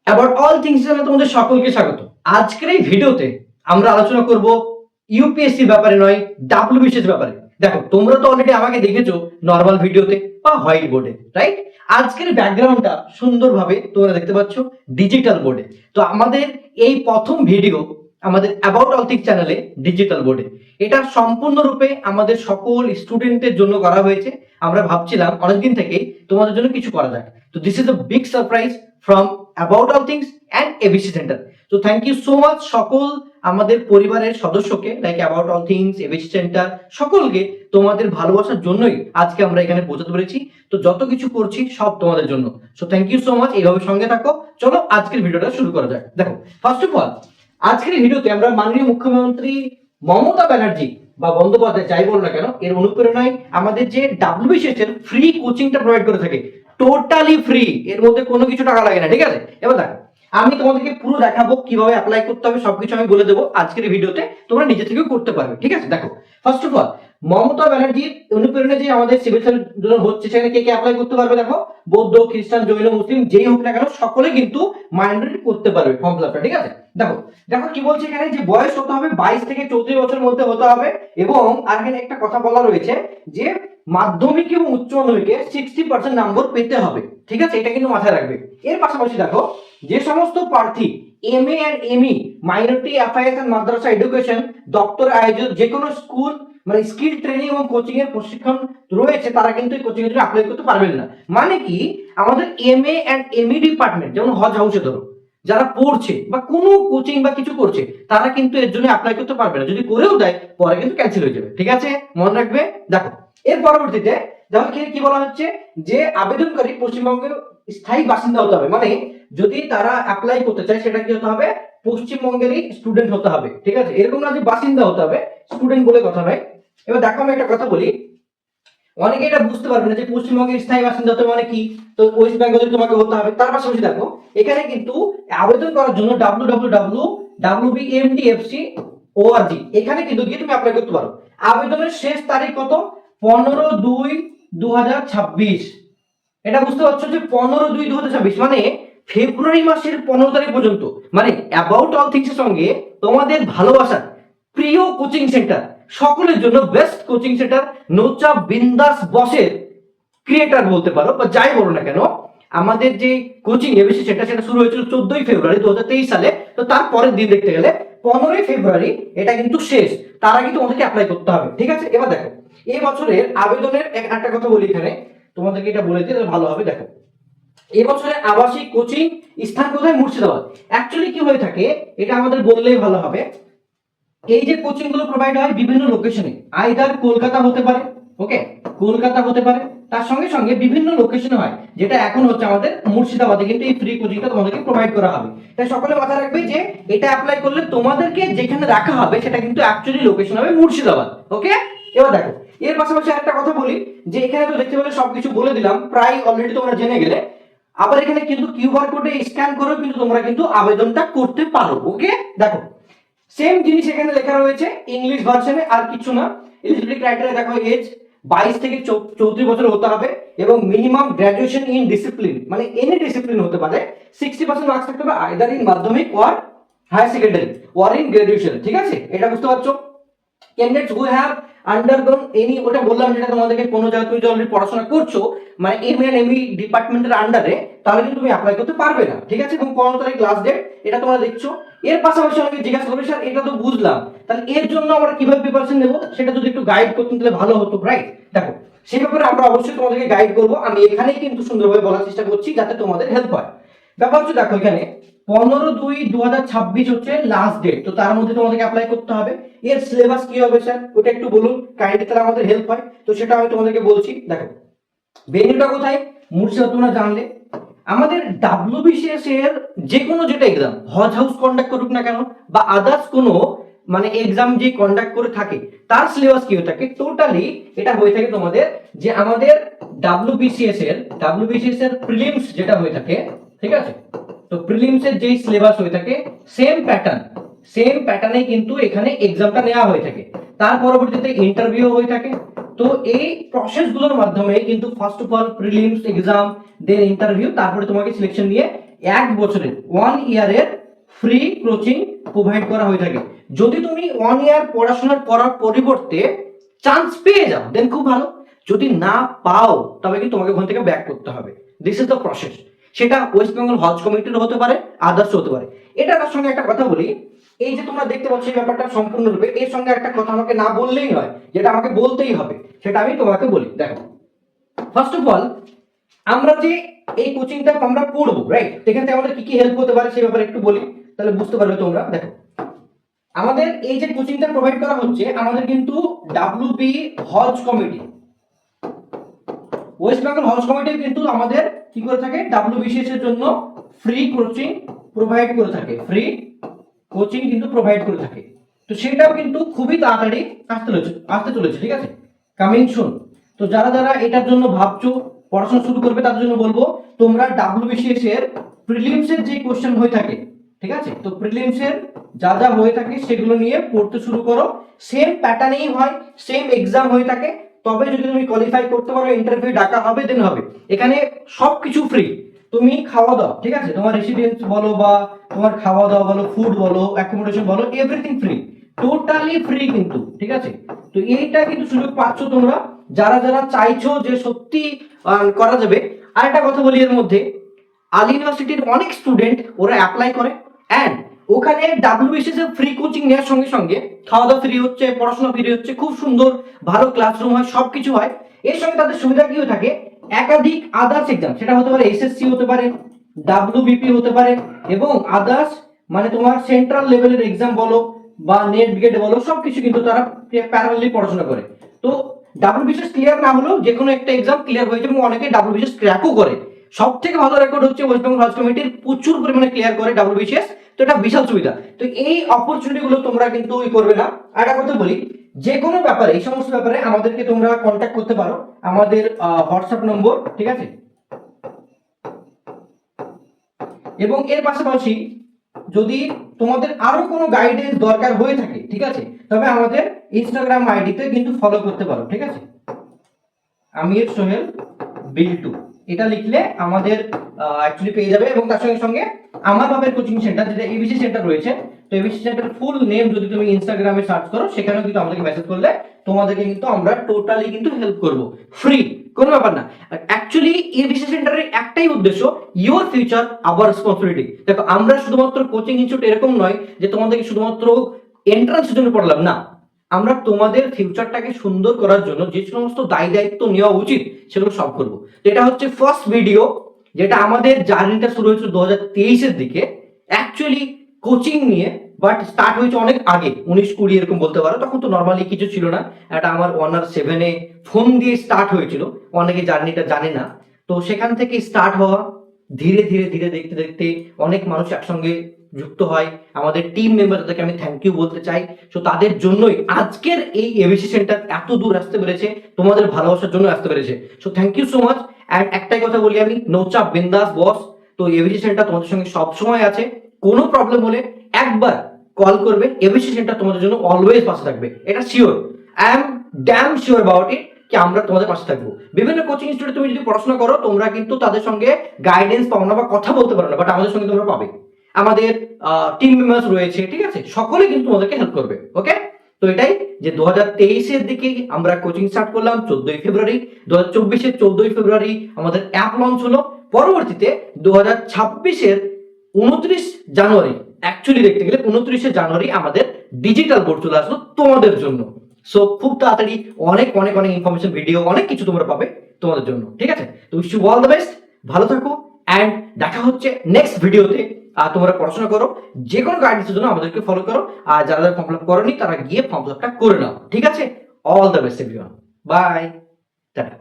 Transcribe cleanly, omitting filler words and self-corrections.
About all things চ্যানেলে তোমাদের সকলকে স্বাগত। আজকের এই ভিডিওতে আমরা আলোচনা করব ইউপিএসসি ব্যাপারে নয়, ডাব্লিউবিসিএস ব্যাপারে। দেখো, তোমরা তো অলরেডি আমাকে দেখেছো নর্মাল ভিডিওতে বা হোয়াইট বোর্ডে, রাইট? আজকের ব্যাকগ্রাউন্ডটা সুন্দরভাবে তোমরা দেখতে পাচ্ছ ডিজিটাল বোর্ডে। তো আমাদের এই প্রথম ভিডিও আমাদের অ্যাবাউট অল থিংস চ্যানেলে ডিজিটাল বোর্ডে। এটা সম্পূর্ণরূপে আমাদের সকল স্টুডেন্টের জন্য করা হয়েছে। আমরা ভাবছিলাম অনেকদিন থেকেই তোমাদের জন্য কিছু করা যায়। তো this is a big surprise from about all things and ABC centre. তো থ্যাংক ইউ সো মাচ সকল আমাদের পরিবারের সদস্যকে, like about all things, ABC centre, সকলকে তোমাদের ভালোবাসার জন্যই আজকে আমরা এখানে পৌঁছাতে পেরেছি। তো যত কিছু করছি সব তোমাদের জন্য। So thank you so much, এইভাবে সঙ্গে থাকো। চলো আজকের ভিডিওটা শুরু করা যাক। দেখো, ফার্স্ট অফ অল আজকের এই ভিডিওতে আমরা মাননীয় মুখ্যমন্ত্রী মমতা ব্যানার্জি বা বন্দ্যোপাধ্যায়, যাই বল না কেন, এর অনুপ্রেরণায় আমাদের যে ডাব্লিউবিসিএস এর ফ্রি কোচিংটা প্রোভাইড করে থাকে, টোটালি ফ্রি, এর মধ্যে কোনো কিছু টাকা লাগে না। ঠিক আছে, এবার দেখো আমি তোমাদেরকে পুরো দেখাবো কিভাবে অ্যাপ্লাই করতে হবে, সবকিছু আমি বলে দেবো আজকের ভিডিওতে, তোমরা নিজে থেকেও করতে পারবে। ঠিক আছে, দেখো ফার্স্ট অফ অল মমতা ব্যানার্জির অনুপ্রেরণায় যে আমাদের সিভিল সার্ভিস হচ্ছে, সেখানে কে কে অ্যাপ্লাই করতে পারবে? দেখো, বৌদ্ধ, খ্রিস্টান, জৈন, মুসলিম যেই হোক না কেন সকলে কিন্তু মাইনরিটি করতে পারবে ফর্ম ফিল আপটা। ঠিক আছে, দেখো দেখো কি বলছে এখানে, যে বয়স হতে হবে 22 থেকে 34 বছরের মধ্যে হতে হবে। এবং আর এখানে একটা কথা বলা রয়েছে যে মাধ্যমিক এবং উচ্চ মাধ্যমিকে 60% নম্বর পেতে হবে। ঠিক আছে, এটা কিন্তু মাথায় রাখবে। এর পাশাপাশি দেখো, যে সমস্ত প্রার্থী MA and ME minority affairs and madrasah education দপ্তর আয়োজিত যে কোনো স্কুল মানে স্কিল ট্রেনিং এবং কোচিং এর প্রশিক্ষণ রয়েছে, তারা কিন্তু এই কোচিং এর জন্য অ্যাপ্লাই করতে পারবেন না। মানে কি, আমাদের এমএ এন্ড এমই ডিপার্টমেন্ট, যেমন হজ হাউসে ধরো যারা পড়ছে বা কোনো কোচিং বা কিছু করছে, তারা কিন্তু এর জন্য অ্যাপ্লাই করতে পারবে না। যদি করেও দেয় পরে কিন্তু ক্যান্সেল হয়ে যাবে। ঠিক আছে, মনে রাখবে। দেখো এর পরবর্তীতে দেখো কি বলা হচ্ছে, যে আবেদনকারী পশ্চিমবঙ্গের স্থায়ী বাসিন্দা হতে হবে। মানে যদি তারা অ্যাপ্লাই করতে চায়, সেটা কি হতে হবে? পশ্চিমবঙ্গেরই স্টুডেন্ট হতে হবে। ঠিক আছে, এরকম না যে বাসিন্দা হতে হবে, স্টুডেন্ট বলে কথা নয়। এবার দেখো আমি একটা কথা বলি, অনেকে এটা বুঝতে পারবে না যে পশ্চিমবঙ্গের স্থায়ী বাসিন্দা হতে মানে কি। তো ওয়েস্ট বেঙ্গলে তোমাকে হতে হবে। তার পাশাপাশি দেখো এখানে কিন্তু আবেদন করার জন্য www.wbmdfc.org এখানে কিন্তু গিয়ে তুমি অ্যাপ্লাই করতে পারো। আবেদনের শেষ তারিখ কত? 15/2/2026। এটা বুঝতে পারছো যে 15/2/2026 মানে ফেব্রুয়ারি মাসের 15 তারিখ পর্যন্ত। মানে অ্যাবাউট অল থিংস এর সঙ্গে তোমাদের ভালোবাসার প্রিয় কোচিং সেন্টার, সকলের জন্য বেস্ট কোচিং সেন্টার, নোচা বিন্দাস বসের ক্রিয়েটার বলতে পারো বা যাই বলো না কেন, আমাদের যে কোচিং এবিসি সেটা শুরু হয়েছিল 14ই ফেব্রুয়ারি 2023 সালে। তো তারপরের দিন দেখতে গেলে 15ই ফেব্রুয়ারি এটা কিন্তু শেষ। তার আগে তোমাদেরকে অ্যাপ্লাই করতে হবে। ঠিক আছে, এবার দেখো এই বছরের আবেদনের একটা কথা বলি এখানে, তোমাদেরকে এটা বলে দিলে ভালো হবে। দেখো এবছরে আবাসিক কোচিং স্থান কোথায়? মুর্শিদাবাদ। অ্যাকচুয়ালি কি হয়ে থাকে এটা আমাদের বললেই ভালো হবে। এই যে কোচিং গুলো প্রোভাইড হয় বিভিন্ন লোকেশনে, আইদার কলকাতা হতে পারে, ওকে, কলকাতা হতে পারে, তার সঙ্গে সঙ্গে বিভিন্ন লোকেশনে হয়, যেটা এখন হচ্ছে আমাদের মুর্শিদাবাদে কিন্তু এই ফ্রি কোচিংটা তোমাদেরকে প্রোভাইড করা হবে। তাই সকলে মাথায় রাখবে যে এটা অ্যাপ্লাই করলে তোমাদেরকে যেখানে রাখা হবে সেটা কিন্তু অ্যাকচুয়ালি লোকেশন হবে মুর্শিদাবাদ। ওকে, এবার দেখো এর পাশাপাশি একটা কথা বলি, যে এখানে তো দেখতে পেলে সবকিছু বলে দিলাম, প্রায় অলরেডি তোমরা জেনে গেলে। আবার এখানে কিন্তু কিউআর কোডে স্ক্যান করেও কিন্তু তোমরা কিন্তু আবেদনটা করতে পারো। ওকে, দেখো সেম জিনিস এখানে লেখা রয়েছে ইংলিশ ভার্সনে, আর কিছু না। এলিজিবিলিটি ক্রাইটেরিয়া দেখো, এজ 22 থেকে 34 বছর হতে হবে এবং মিনিমাম গ্র্যাজুয়েশন ইন ডিসিপ্লিন, মানে এনি ডিসিপ্লিন হতে পারে। 60% মার্কস থাকতে হবে either in Madhyamik or higher secondary or in graduation. ঠিক আছে, এটা বুঝতে পারছো? Candidates who have undergone any, ওটা বললাম যেটা তোমাদেরকে, কোনো জায়গায় তুমি অলরেডি পড়াশোনা করছো মানে এমএ এন্ড এমই ডিপার্টমেন্টের আন্ডারে, তাহলে কিন্তু তুমি অ্যাপ্লাই করতে পারবে না। ঠিক আছে, এবং 15 তারিখ লাস্ট ডেট, এটা তোমরা দেখছো। এর পাশাপাশি অনেকে জিজ্ঞাসা করবে, স্যার এটা তো বুঝলাম, তাহলে এর জন্য আমরা কিভাবে প্রিপারেশন নেব, সেটা যদি একটু গাইড করতেন তাহলে ভালো হতো, রাইট? দেখো সেই ব্যাপারে আমরা অবশ্যই তোমাদেরকে গাইড করবো। আমি এখানেই কিন্তু সুন্দরভাবে বলার চেষ্টা করছি যাতে তোমাদের হেল্প হয়। ব্যাপার হচ্ছে দেখো এখানে 15/2/2026 হচ্ছে লাস্ট ডেট। তো তার মধ্যে তোমাদেরকে অ্যাপ্লাই করতে হবে। এর সিলেবাস কি হবে স্যার, ওটা একটু বলুন কাইন্ডলি, তাহলে আমাদের হেল্প হয়। তো সেটা আমি তোমাদেরকে বলছি। দেখো ভেন্যুটা কোথায়? মুর্শিদাবাদ, তোমরা জানলে। আমাদের ডাব্লিউবিসিএস এর যে কোনো যেটা এক্সাম হজ হাউস কন্ডাক্ট করুক না কেন বা আদার্স কোনো মানে এক্সাম যে কন্ডাক্ট করে থাকে, তার সিলেবাস কি হয়ে থাকে টোটালি, এটা হয়ে থাকে তোমাদের যে আমাদের ডাব্লিউবিসিএস এর প্রিলিমস যেটা হয়ে থাকে। ঠিক আছে, তো প্রিলিমস এর যেই সিলেবাস হয়ে থাকে সেম প্যাটার্নে কিন্তু এখানে এক্সামটা নেওয়া হয়ে থাকে। তার পরবর্তীতে ইন্টারভিউ হয়ে থাকে। তো এই প্রসেসগুলোর মাধ্যমে কিন্তু first of all prelims exam, then interview, তারপরে তোমাকে সিলেকশন নিয়ে 1 বছরের 1 ইয়ারের ফ্রি কোচিং প্রোভাইড করা হয়ে থাকে। যদি তুমি 1 ইয়ার পড়াশোনা করার পরিবর্তে চান্স পেয়ে যাও দেন খুব ভালো, যদি না পাও তবে কিন্তু তোমাকে ওখান থেকে ব্যাক করতে হবে। This is the process. সেটা ওয়েস্ট বেঙ্গল হজ কমিটির হতে পারে, আদার্স হতে পারে। এটার সঙ্গে একটা কথা বলি, এই যে তোমরা দেখতে পাচ্ছ এই ব্যাপারটা সম্পূর্ণরূপে, এর সঙ্গে একটা কথা আমাকে না বললেই নয়, যেটা আমাকে বলতেই হবে, সেটা আমি তোমাকে বলি। দেখো, ফার্স্ট অফ অল আমরা যে এই কোচিংটা আমরা পড়বো, রাইট, সেখান থেকে আমাদের কি কি হেল্প হতে পারে সেই ব্যাপারে একটু বলি, তাহলে বুঝতে পারবে তোমরা। দেখো, আমাদের এই যে কোচিংটা প্রোভাইড করা হচ্ছে, আমাদের কিন্তু ডাব্লিউবি হজ কমিটি, ওয়েস্ট বেঙ্গল হজ কমিটি কিন্তু আমাদের কি করে থাকে, ডাব্লিউবিসিএস এর জন্য ফ্রি কোচিং প্রোভাইড করে থাকে, ফ্রি কোচিং কিন্তু প্রোভাইড করে থাকে। তো সেটাও কিন্তু খুবই তাড়াতাড়ি আসতে চলেছে, ঠিক আছে, কামিং সুন। তো যারা যারা এটার জন্য ভাবছো পড়াশোনা শুরু করবে, তাদের জন্য বলবো তোমরা ডাব্লিউবিসিএস এর প্রিলিমস এর যে কোশ্চেন হয়ে থাকে, ঠিক আছে, তো প্রিলিমস এর যা যা হয়ে থাকে সেগুলো নিয়ে পড়তে শুরু করো। সেম প্যাটার্নেই হয়, সেম এক্সাম হয়ে থাকে, তবে যদি তুমি কোয়ালিফাই করতে পারো, ইন্টারভিউ ডাকা হবে, দেন হবে। এখানে সবকিছু ফ্রি, তুমি খাওয়া দাওয়া, ঠিক আছে, তোমার রেসিডেন্স বলো বা তোমার খাওয়া দাওয়া বলো, ফুড বলো, অ্যাকোমোডেশন বলো, এভরিথিং ফ্রি, টোটালি ফ্রি কিন্তু, ঠিক আছে। তো এইটা কিন্তু সুযোগ পাচ্ছ তোমরা যারা যারা চাইছো যে সত্যি করা যাবে। আর একটা কথা বলি এর মধ্যে, আলী ইউনিভার্সিটির অনেক স্টুডেন্ট ওরা অ্যাপ্লাই করে, অ্যান্ড ওখানে ডাব্লিউবিসিএস এর ফ্রি কোচিং নেওয়ার সঙ্গে সঙ্গে খাওয়া দাওয়া ফ্রি হচ্ছে, পড়াশোনা ফ্রি হচ্ছে, খুব সুন্দর ভালো ক্লাসরুম হয়, সবকিছু হয়। এর সঙ্গে তাদের সুবিধা কি হয়ে থাকে, একাধিক আদার্স এক্সাম, সেটা হতে পারে এসএসসি হতে পারে, ডাব্লিউবিপি হতে পারে, এবং আদার্স মানে তোমার সেন্ট্রাল লেভেলের এক্সাম বলো বা নেট গেট বলো, সবকিছু কিন্তু তারা প্যারালালি পড়াশোনা করে। তো ডাব্লিউবিসিএস ক্লিয়ার না হলেও যে কোনো একটা এক্সাম ক্লিয়ার হয়ে যায়, এবং অনেকে ডাব্লিউবিসিএস ক্র্যাকও করে। সব থেকে ভালো রেকর্ড হচ্ছে ওয়েস্ট বেঙ্গল হজ কমিটির, প্রচুর পরিমাণে ক্লিয়ার করে ডাব্লিউবিসিএস। তো এটা বিশাল সুবিধা। তো এই অপরচুনিটি গুলো তোমরা কিন্তু করবে না। আর একটা কথা বলি, যে কোনো ব্যাপারে, এই সমস্ত ব্যাপারে আমাদেরকে তোমরা কন্ট্যাক্ট করতে পারো, আমাদের হোয়াটসঅ্যাপ নম্বর, ঠিক আছে। এবং এর পাশাপাশি যদি তোমাদের আরো কোনো গাইডেন্স দরকার হয়ে থাকে, ঠিক আছে, তবে আমাদের ইনস্টাগ্রাম আইডিতে কিন্তু ফলো করতে পারো, ঠিক আছে, আমির সোহেল বিল্টু, এটা লিখলে আমাদের অ্যাকচুয়ালি পেয়ে যাবে। এবং তার সঙ্গে সঙ্গে আমার বাপের কোচিং সেন্টার, যেটা এবিসি সেন্টার রয়েছে, তো এবিসি সেন্টার ফুল নেম যদি তুমি ইনস্টাগ্রামে সার্চ করো, সেখানেও কিন্তু আমাদেরকে মেসেজ করলে তোমাদেরকে কিন্তু আমরা টোটালি কিন্তু হেল্প করব, ফ্রি, কোনো ব্যাপার না। অ্যাকচুয়ালি এবিসি সেন্টারের একটাই উদ্দেশ্য, ইওর ফিউচার আওয়ার রেসপন্সিবিলিটি। দেখো, আমরা শুধুমাত্র কোচিং ইনস্টিটিউট এরকম নয় যে তোমাদেরকে শুধুমাত্র এন্ট্রান্সের জন্য পড়ালাম, না, আমরা তোমাদের ফিউচারটাকে সুন্দর করার জন্য যে সমস্ত দায়ী দায়িত্ব নেওয়া উচিত সেগুলো সব করবো। এটা হচ্ছে ফার্স্ট ভিডিও, যেটা আমাদের জার্নিটা শুরু হয়েছিল 2023-এর দিকে, অ্যাকচুয়ালি কোচিং নিয়ে, বাট স্টার্ট হয়েছে অনেক আগে, 19-20 এরকম বলতে পারো। তখন তো নর্মালি কিছু ছিল না, এটা আমার অনার 7-এ ফোন দিয়ে স্টার্ট হয়েছিল, অনেকে জার্নিটা জানে না। তো সেখান থেকে স্টার্ট হওয়া, ধীরে ধীরে ধীরে দেখতে দেখতে অনেক মানুষ একসঙ্গে যুক্ত হয়। আমাদের টিম মেম্বার, তাদেরকে আমি থ্যাংক ইউ বলতে চাই। তো তাদের জন্যই আজকের এই এবিসি সেন্টার এত দূর আসতে পেরেছে, তোমাদের ভালোবাসার জন্য আসতে পেরেছে। So thank you so much. And একটাই কথা বলি আমি, নো চাপ, বিন্দাস বস। তো এবিসি সেন্টার তোমাদের সঙ্গে সবসময় আছে, কোনো প্রবলেম হলে একবার কল করবে, এবিসি সেন্টার তোমাদের জন্য অলওয়েজ পাশে থাকবে, এটা sure, I am damn sure about it, কি আমরা তোমাদের পাশে থাকবো। বিভিন্ন কোচিং ইনস্টিটিউটে তুমি যদি পড়াশোনা করো, তোমরা কিন্তু তাদের সঙ্গে গাইডেন্স পাও না বা কথা বলতে পারো না, বাট আমাদের সঙ্গে তোমরা পাবে। আমাদের টিম মেম্বার্স রয়েছে, ঠিক আছে, সকলে কিন্তু তোমাদেরকে হেল্প করবে। ওকে, তো এটাই যে 2023-এর দিকে আমরা কোচিং স্টার্ট করলাম 14ই ফেব্রুয়ারি, 2024-এর 14ই ফেব্রুয়ারি আমাদের অ্যাপ লঞ্চ হলো, পরবর্তীতে 2026-এর 29 জানুয়ারি, অ্যাকচুয়ালি দেখতে গেলে 29শে জানুয়ারি আমাদের ডিজিটাল বোর্ড চলে আসলো তোমাদের জন্য। সো খুব তাড়াতাড়ি অনেক অনেক অনেক ইনফরমেশন, ভিডিও, অনেক কিছু তোমরা পাবে তোমাদের জন্য, ঠিক আছে। তো wish you all the best, ভালো থাকো, অ্যান্ড দেখা হচ্ছে নেক্সট ভিডিওতে। আর তোমরা পড়াশোনা করো, যে কোনো গাইডেন্সের জন্য আমাদেরকে ফলো করো, আর যারা যারা ফর্ম ফিল আপ করোনি তারা গিয়ে ফর্ম ফিল আপটা করে নাও, ঠিক আছে। All the best everyone, bye, tata.